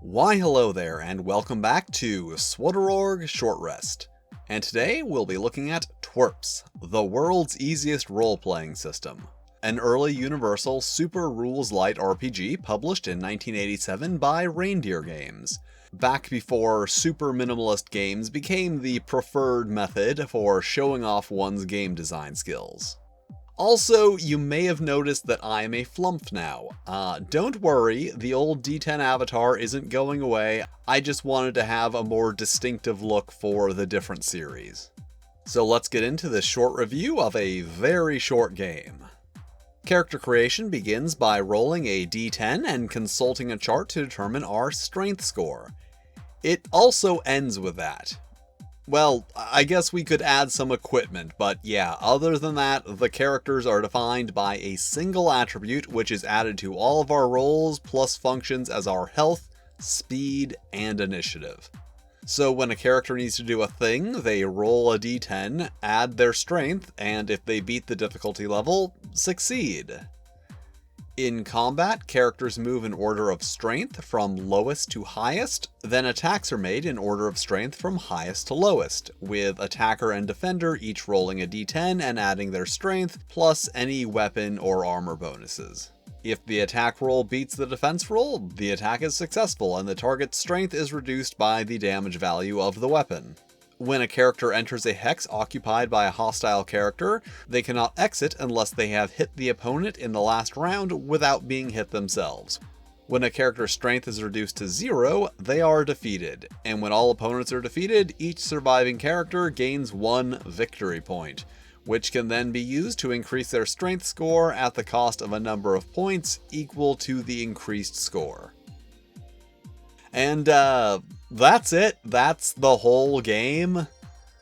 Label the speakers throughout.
Speaker 1: Why hello there, and welcome back to Swatororg Short Rest. And today we'll be looking at TWERPS, the world's easiest role-playing system. An early universal super rules-lite RPG published in 1987 by Reindeer Games, back before super minimalist games became the preferred method for showing off one's game design skills. Also, you may have noticed that I'm a flump now. Don't worry, the old D10 avatar isn't going away, I just wanted to have a more distinctive look for the different series. So let's get into this short review of a very short game. Character creation begins by rolling a D10 and consulting a chart to determine our strength score. It also ends with that. Well, I guess we could add some equipment, but yeah, other than that, the characters are defined by a single attribute which is added to all of our rolls, plus functions as our health, speed, and initiative. So when a character needs to do a thing, they roll a d10, add their strength, and if they beat the difficulty level, succeed. In combat, characters move in order of strength from lowest to highest, then attacks are made in order of strength from highest to lowest, with attacker and defender each rolling a d10 and adding their strength, plus any weapon or armor bonuses. If the attack roll beats the defense roll, the attack is successful and the target's strength is reduced by the damage value of the weapon. When a character enters a hex occupied by a hostile character, they cannot exit unless they have hit the opponent in the last round without being hit themselves. When a character's strength is reduced to 0, they are defeated, and when all opponents are defeated, each surviving character gains 1 victory point, which can then be used to increase their strength score at the cost of a number of points equal to the increased score. And that's it. That's the whole game.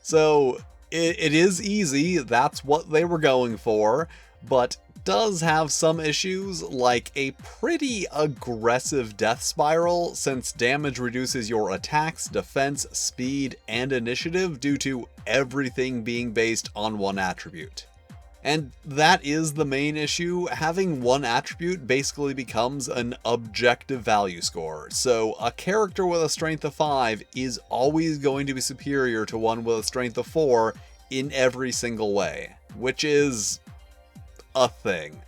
Speaker 1: So it is easy. That's what they were going for, but does have some issues, like a pretty aggressive death spiral, since damage reduces your attacks, defense, speed, and initiative due to everything being based on one attribute. And that is the main issue. Having one attribute basically becomes an objective value score. So a character with a strength of 5 is always going to be superior to one with a strength of 4 in every single way, which is a thing.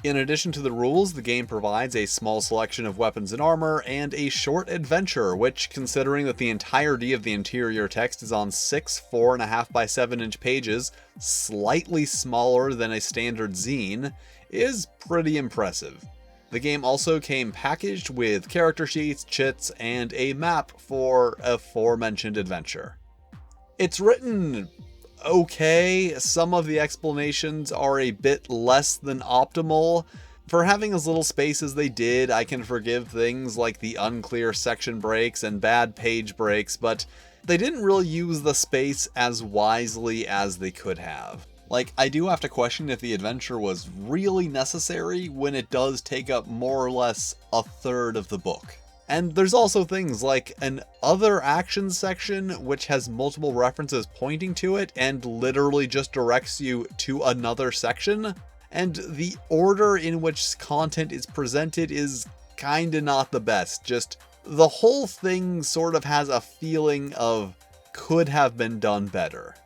Speaker 1: In addition to the rules, the game provides a small selection of weapons and armor, and a short adventure, which, considering that the entirety of the interior text is on 6 4.5 by 7 inch pages, slightly smaller than a standard zine, is pretty impressive. The game also came packaged with character sheets, chits, and a map for aforementioned adventure. It's written okay. Some of the explanations are a bit less than optimal. For having as little space as they did, I can forgive things like the unclear section breaks and bad page breaks, but they didn't really use the space as wisely as they could have. Like, I do have to question if the adventure was really necessary when it does take up more or less a third of the book. And there's also things like an other actions section which has multiple references pointing to it and literally just directs you to another section. And the order in which content is presented is kinda not the best. Just the whole thing sort of has a feeling of could have been done better.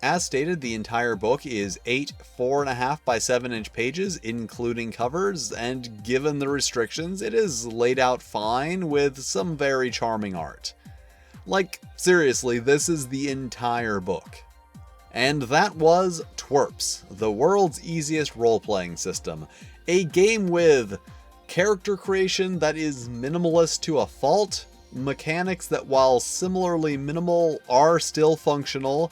Speaker 1: As stated, the entire book is 8 4.5 by 7 inch pages, including covers, and given the restrictions, it is laid out fine with some very charming art. Like, seriously, this is the entire book. And that was TWERPS, the world's easiest role-playing system. A game with character creation that is minimalist to a fault, mechanics that, while similarly minimal, are still functional,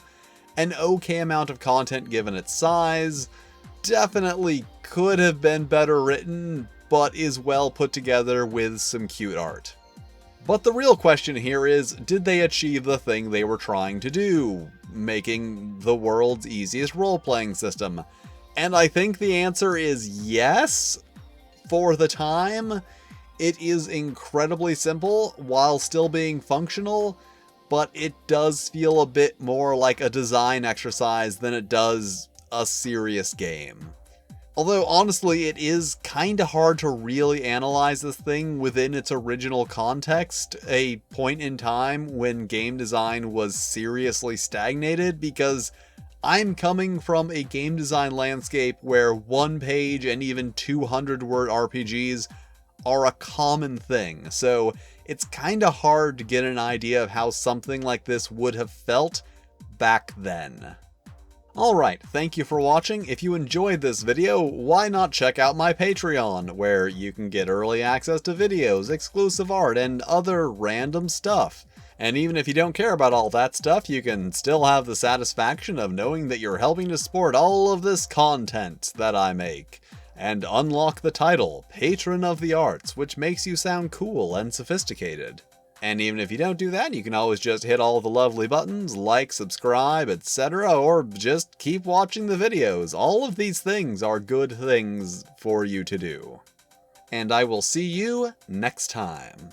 Speaker 1: an okay amount of content given its size, definitely could have been better written, but is well put together with some cute art. But the real question here is, did they achieve the thing they were trying to do, making the world's easiest role-playing system? And I think the answer is yes, for the time. It is incredibly simple while still being functional, but it does feel a bit more like a design exercise than it does a serious game. Although, honestly, it is kinda hard to really analyze this thing within its original context, a point in time when game design was seriously stagnated, because I'm coming from a game design landscape where one-page and even 200-word RPGs are a common thing, so it's kinda hard to get an idea of how something like this would have felt back then. Alright, thank you for watching. If you enjoyed this video, why not check out my Patreon, where you can get early access to videos, exclusive art, and other random stuff. And even if you don't care about all that stuff, you can still have the satisfaction of knowing that you're helping to support all of this content that I make, and unlock the title, Patron of the Arts, which makes you sound cool and sophisticated. And even if you don't do that, you can always just hit all the lovely buttons, like, subscribe, etc., or just keep watching the videos. All of these things are good things for you to do. And I will see you next time.